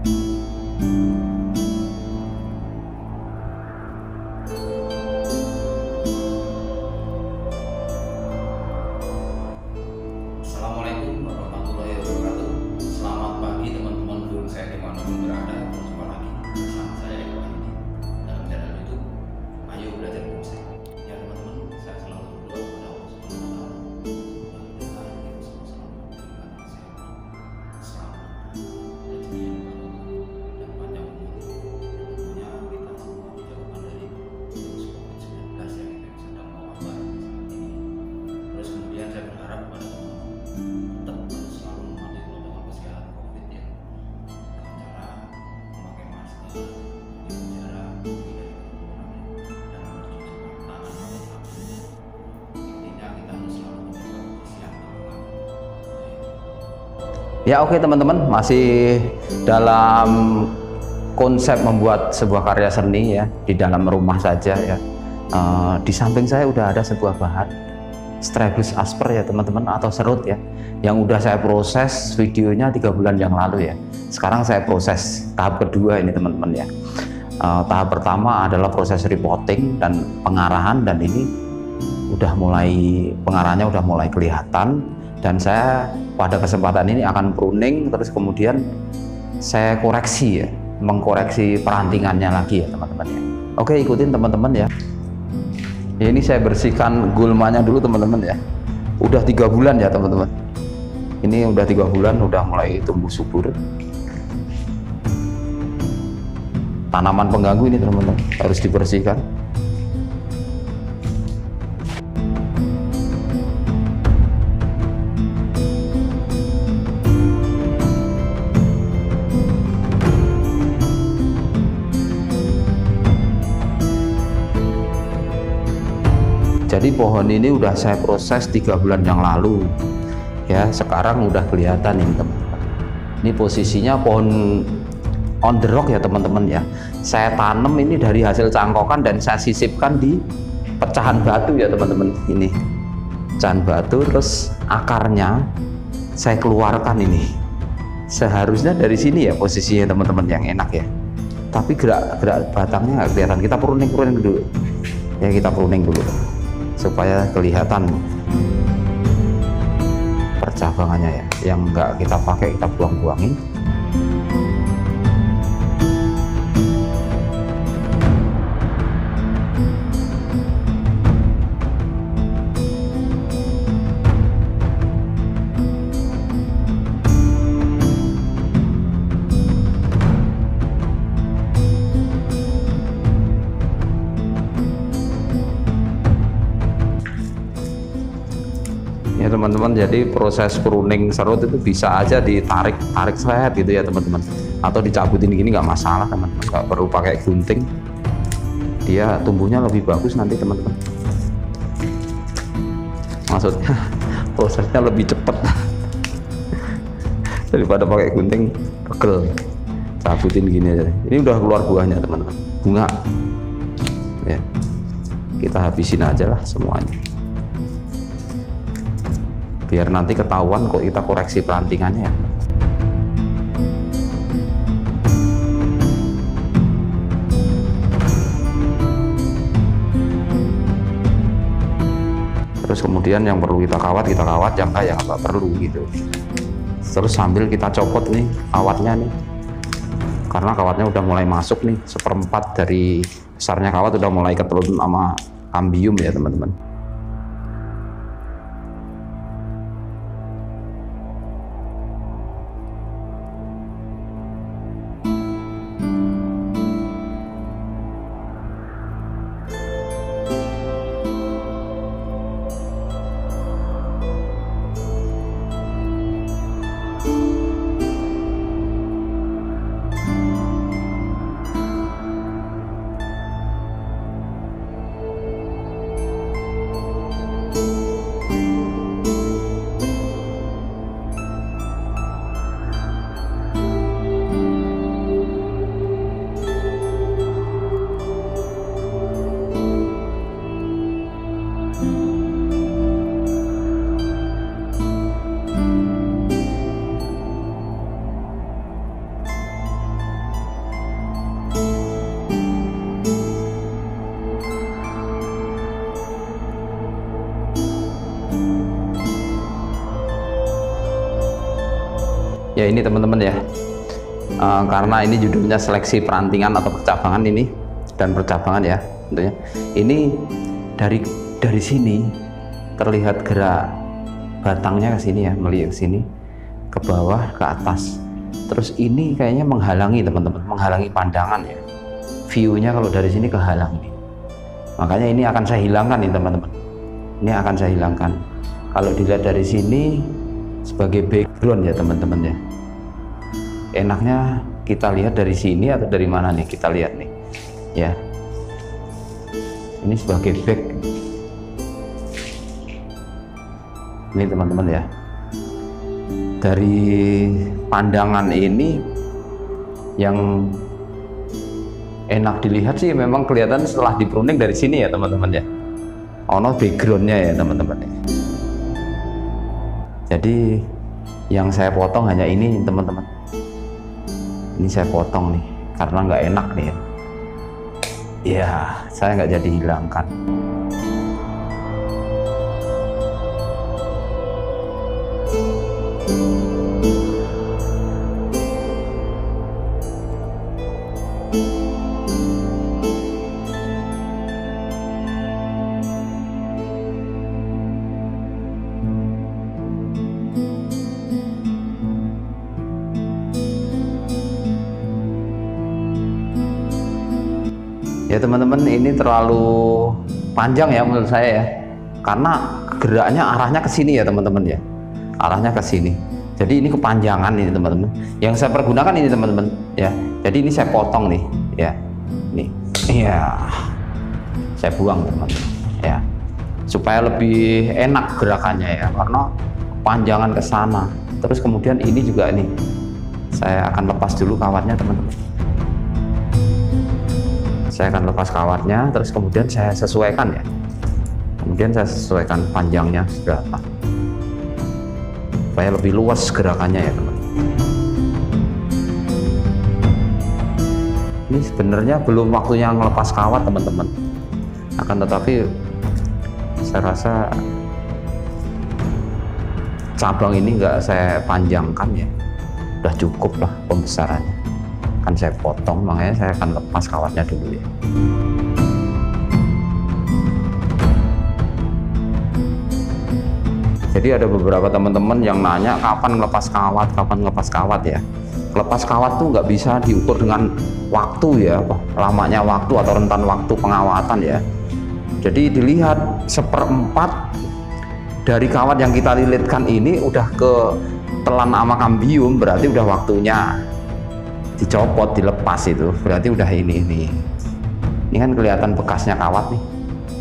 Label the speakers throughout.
Speaker 1: Assalamualaikum warahmatullahi wabarakatuh. Selamat pagi teman-teman guru saya dimanapun berada. Berjumpa lagi bersama saya Eko Wahyudi dalam channel YouTube Ayo Belajar Bonsai. Ya teman-teman, saya selalu berdoa kepada Allah Subhanahu wa Ta'ala. Mudah-mudahan kita semua selalu diberikan kesehatan, keselamatan, rezeki yang berkah dan panjang umur. Dan tentunya kita semua dijauhkan dari virus COVID-19 yang sedang mewabah saat ini. Terus kemudian saya berharap kepada tetap harus selalu mematuhi protokol kesehatan COVID ya, dengan cara memakai masker, jaga jarak, menghindari kerumunan, dan mencuci tangan pakai sabun. Intinya kita harus selalu menjaga kebersihan lingkungan.
Speaker 2: Ya oke teman-teman, masih dalam konsep membuat sebuah karya seni ya di dalam rumah saja ya. Di samping saya udah ada sebuah bahan Strabiscus asper ya teman-teman, atau serut ya, yang udah saya proses videonya 3 bulan yang lalu ya. Sekarang saya proses tahap kedua ini teman-teman ya. Tahap pertama adalah proses repotting dan pengarahan, dan ini udah mulai, pengarahannya udah mulai kelihatan, dan saya pada kesempatan ini akan pruning, terus kemudian saya koreksi ya, mengkoreksi perantingannya lagi ya teman-teman ya. Oke, ikutin teman-teman ya. Ya, ini saya bersihkan gulmanya dulu teman-teman ya. Udah 3 bulan ya teman-teman. Ini udah 3 bulan, udah mulai tumbuh subur. Tanaman pengganggu ini teman-teman harus dibersihkan. Jadi pohon ini udah saya proses 3 bulan yang lalu ya, sekarang udah kelihatan ini teman-teman. Ini posisinya pohon on the rock ya teman-teman ya. Saya tanam ini dari hasil cangkokan dan saya sisipkan di pecahan batu ya teman-teman. Ini pecahan batu, terus akarnya saya keluarkan ini. Seharusnya dari sini ya posisinya teman-teman yang enak ya. Tapi gerak batangnya nggak kelihatan. Kita pruning dulu ya, kita pruning dulu supaya kelihatan percabangannya ya. Yang enggak kita pakai kita buang-buangin. Ya teman-teman, jadi proses pruning serut itu bisa aja ditarik seret gitu ya teman-teman, atau dicabutin gini nggak masalah teman-teman, nggak perlu pakai gunting, dia tumbuhnya lebih bagus nanti teman-teman. Maksudnya prosesnya lebih cepat daripada pakai gunting pegel. Cabutin gini aja. Ini udah keluar buahnya teman-teman, bunga ya, kita habisin aja lah semuanya biar nanti ketahuan kok kita koreksi perantingannya ya. Terus kemudian yang perlu kita kawat, yang nggak perlu gitu. Terus sambil kita copot nih kawatnya nih, karena kawatnya udah mulai masuk nih, 1/4 dari besarnya kawat udah mulai ketelun sama kambium ya teman-teman. ini teman-teman ya, karena ini judulnya seleksi perantingan atau percabangan ini dan percabangan ya tentunya. Ini dari sini terlihat gerak batangnya ke sini ya, melihat ke sini, ke bawah, ke atas. Terus ini kayaknya menghalangi teman-teman, menghalangi pandangan ya. View-nya kalau dari sini kehalang nih. Makanya ini akan saya hilangkan nih teman-teman. Ini akan saya hilangkan. Kalau dilihat dari sini sebagai background ya teman-teman ya. Enaknya kita lihat dari sini atau dari mana nih? Kita lihat nih. Ya. Ini sebagai back. Ini teman-teman ya. Dari pandangan ini yang enak dilihat sih memang kelihatan setelah di pruning dari sini ya teman-teman ya. Ono backgroundnya ya teman-teman ya. Jadi yang saya potong hanya ini teman-teman. Ini saya potong nih karena nggak enak nih ya. Ya saya nggak jadi hilangkan. Ya teman-teman, ini terlalu panjang ya menurut saya ya, karena geraknya arahnya ke sini ya teman-teman ya, arahnya ke sini. Jadi ini kepanjangan ini teman-teman. Yang saya pergunakan ini teman-teman ya. Jadi ini saya potong nih ya, nih, ya, saya buang teman-teman ya, supaya lebih enak gerakannya ya, karena kepanjangan ke sana. Terus kemudian ini juga nih, saya akan lepas dulu kawatnya teman-teman. Saya akan lepas kawatnya, terus kemudian saya sesuaikan ya. Kemudian saya sesuaikan panjangnya berapa, supaya lebih luas gerakannya ya teman. Ini sebenarnya belum waktunya ngelepas kawat teman-teman. Akan tetapi saya rasa cabang ini nggak saya panjangkan ya, udah cukup lah pembesarannya. Akan saya potong, makanya saya akan lepas kawatnya dulu ya. Jadi ada beberapa teman-teman yang nanya kapan ngelepas kawat ya. Lepas kawat tuh nggak bisa diukur dengan waktu ya, lamanya waktu atau rentan waktu pengawatan ya. Jadi dilihat 1/4 dari kawat yang kita lilitkan ini udah ke telan sama kambium, berarti udah waktunya dicopot, dilepas. Itu berarti udah ini kan kelihatan bekasnya kawat nih.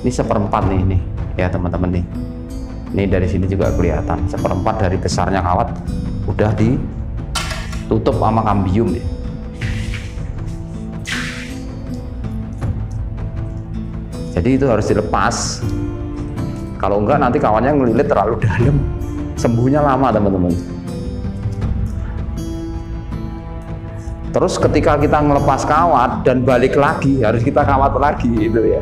Speaker 2: Ini 1/4 nih ini ya teman-teman nih. Ini dari sini juga kelihatan 1/4 dari besarnya kawat udah ditutup sama kambium nih. Jadi itu harus dilepas. Kalau enggak nanti kawatnya ngelilit terlalu dalam, sembuhnya lama teman-teman. Terus ketika kita ngelepas kawat dan balik lagi, harus kita kawat lagi itu ya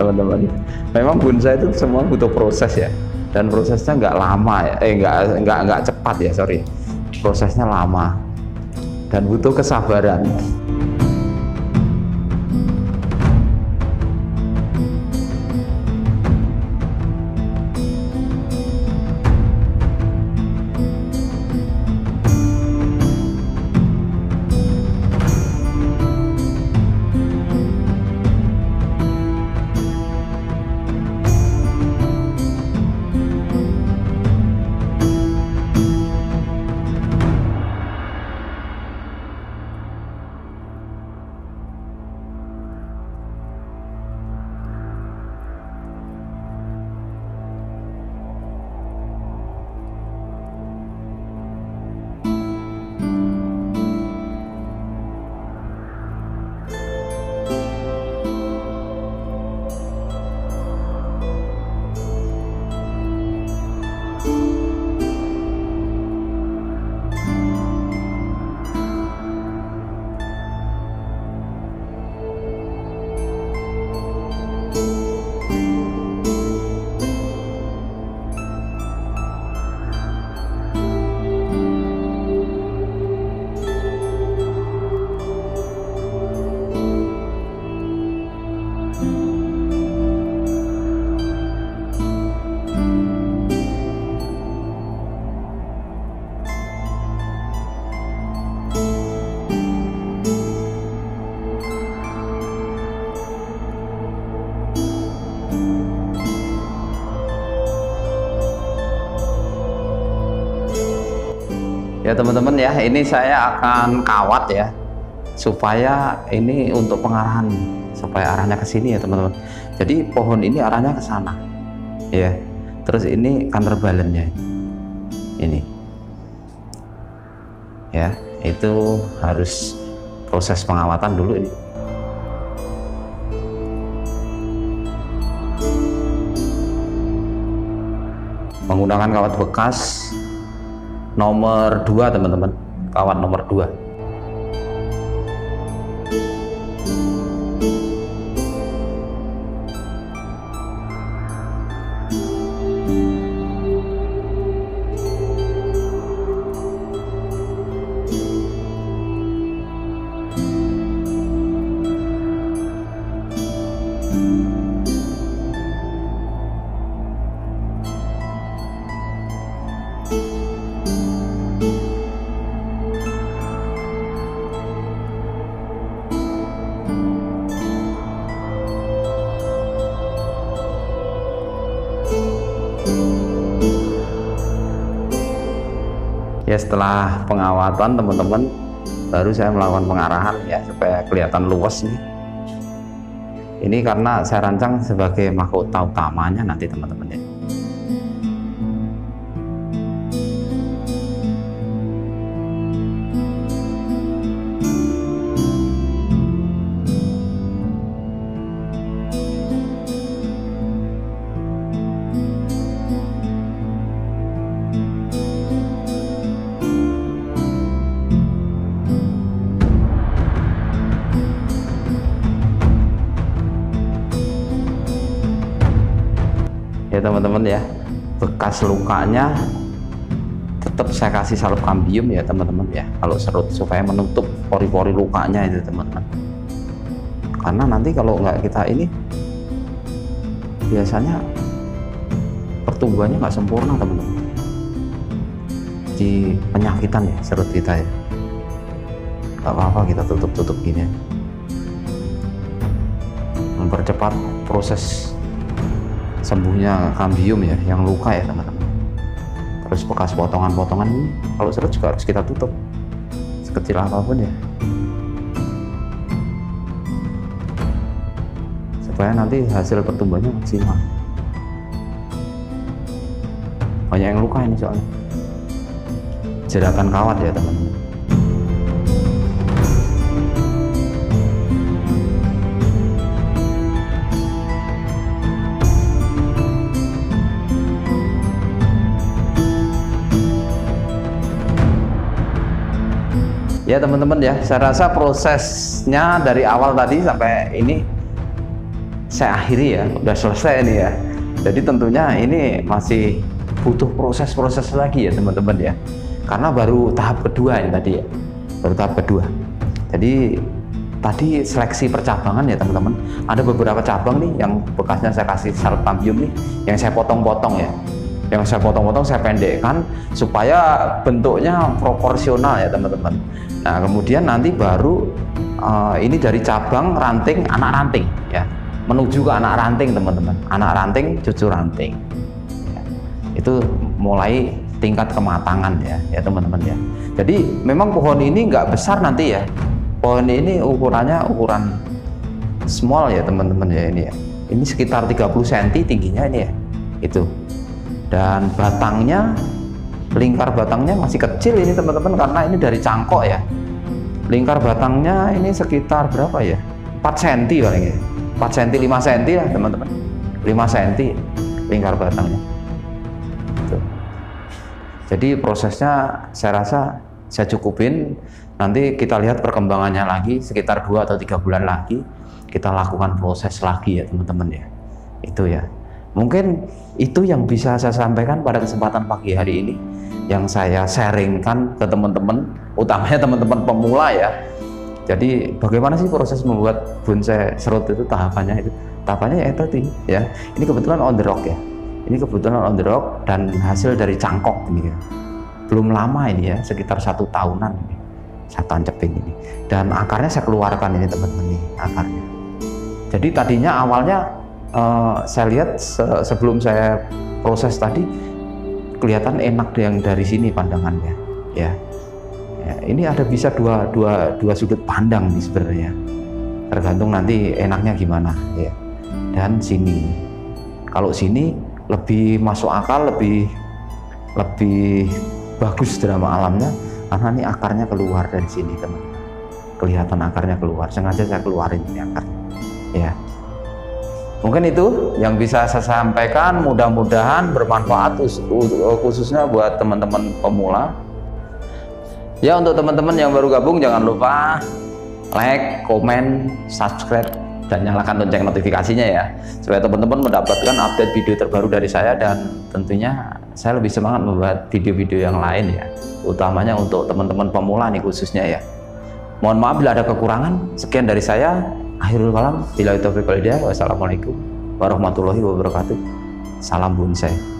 Speaker 2: teman-teman. Memang bonsai itu semua butuh proses ya, dan prosesnya nggak lama ya, nggak cepat ya, sorry. Prosesnya lama dan butuh kesabaran. Ya teman-teman ya, ini saya akan kawat ya, supaya ini untuk pengarahan, supaya arahnya ke sini ya teman-teman. Jadi pohon ini arahnya ke sana ya, terus ini counterbalance-nya ini ya, itu harus proses pengawatan dulu ini. Menggunakan kawat bekas nomor 2 teman-teman, kawat nomor 2. Ya setelah pengawatan teman-teman, baru saya melakukan pengarahan ya, supaya kelihatan luas nih. Ini karena saya rancang sebagai mahkota utamanya nanti teman-teman ya. Ya teman-teman ya, bekas lukanya tetap saya kasih salup kambium ya teman-teman ya, kalau serut, supaya menutup pori-pori lukanya itu teman-teman. Karena nanti kalau nggak kita ini, biasanya pertumbuhannya nggak sempurna teman-teman, di penyakitan ya serut kita ya. Nggak apa-apa kita tutup-tutup gini ya, mempercepat proses sembuhnya kambium ya, yang luka ya teman-teman. Terus bekas potongan-potongan ini kalau serut juga harus kita tutup, sekecil apapun ya, supaya nanti hasil pertumbuhannya maksimal. Banyak yang luka ini soalnya, jeratan kawat ya teman-teman. Ya teman-teman ya, saya rasa prosesnya dari awal tadi sampai ini saya akhiri ya, udah selesai ini ya. Jadi tentunya ini masih butuh proses-proses lagi ya teman-teman ya, karena baru tahap kedua ini tadi ya, baru tahap kedua. Jadi tadi seleksi percabangan ya teman-teman, ada beberapa cabang nih yang bekasnya saya kasih salup kambium nih, yang saya potong-potong ya, yang saya potong-potong saya pendekkan supaya bentuknya proporsional ya teman-teman. Nah kemudian nanti baru ini dari cabang ranting, anak ranting ya, menuju ke anak ranting teman-teman, anak ranting, cucu ranting ya. Itu mulai tingkat kematangan ya teman-teman ya. Jadi memang pohon ini nggak besar nanti ya, pohon ini ukurannya ukuran small ya teman-teman ya, ini ya, ini sekitar 30 cm tingginya ini ya itu. Dan batangnya, lingkar batangnya masih kecil ini teman-teman, karena ini dari cangkok ya. Lingkar batangnya ini sekitar berapa ya, 4 cm paling ya, 4 cm 5 cm ya teman-teman, 5 cm lingkar batangnya tuh. Jadi prosesnya saya rasa saya cukupin, nanti kita lihat perkembangannya lagi sekitar 2 atau 3 bulan lagi, kita lakukan proses lagi ya teman-teman ya. Itu ya, mungkin itu yang bisa saya sampaikan pada kesempatan pagi hari ini, yang saya sharingkan ke teman-teman, utamanya teman-teman pemula ya. Jadi bagaimana sih proses membuat bonsai serut itu, tahapannya ya tadi ya. Ini kebetulan on the rock ya, ini kebetulan on the rock dan hasil dari cangkok ini ya. Belum lama ini ya, sekitar 1 tahunan ini saya tancepin ini, dan akarnya saya keluarkan ini teman-teman nih, akarnya. Jadi tadinya awalnya saya lihat sebelum saya proses tadi kelihatan enak yang dari sini pandangannya ya, Ya, ini ada bisa dua sudut pandang nih sebenarnya, tergantung nanti enaknya gimana ya. Dan sini, kalau sini lebih masuk akal, lebih bagus drama alamnya, karena ini akarnya keluar dari sini teman, kelihatan akarnya keluar, sengaja saya keluarin ini akarnya ya. Mungkin itu yang bisa saya sampaikan, mudah-mudahan bermanfaat khususnya buat teman-teman pemula. Ya, untuk teman-teman yang baru gabung jangan lupa like, komen, subscribe, dan nyalakan lonceng notifikasinya ya, supaya teman-teman mendapatkan update video terbaru dari saya, dan tentunya saya lebih semangat membuat video-video yang lain ya, utamanya untuk teman-teman pemula nih khususnya ya. Mohon maaf bila ada kekurangan. Sekian dari saya, akhirul kalam, billahi taufiq wal hidayah. Wassalamualaikum warahmatullahi wabarakatuh. Salam bonsai.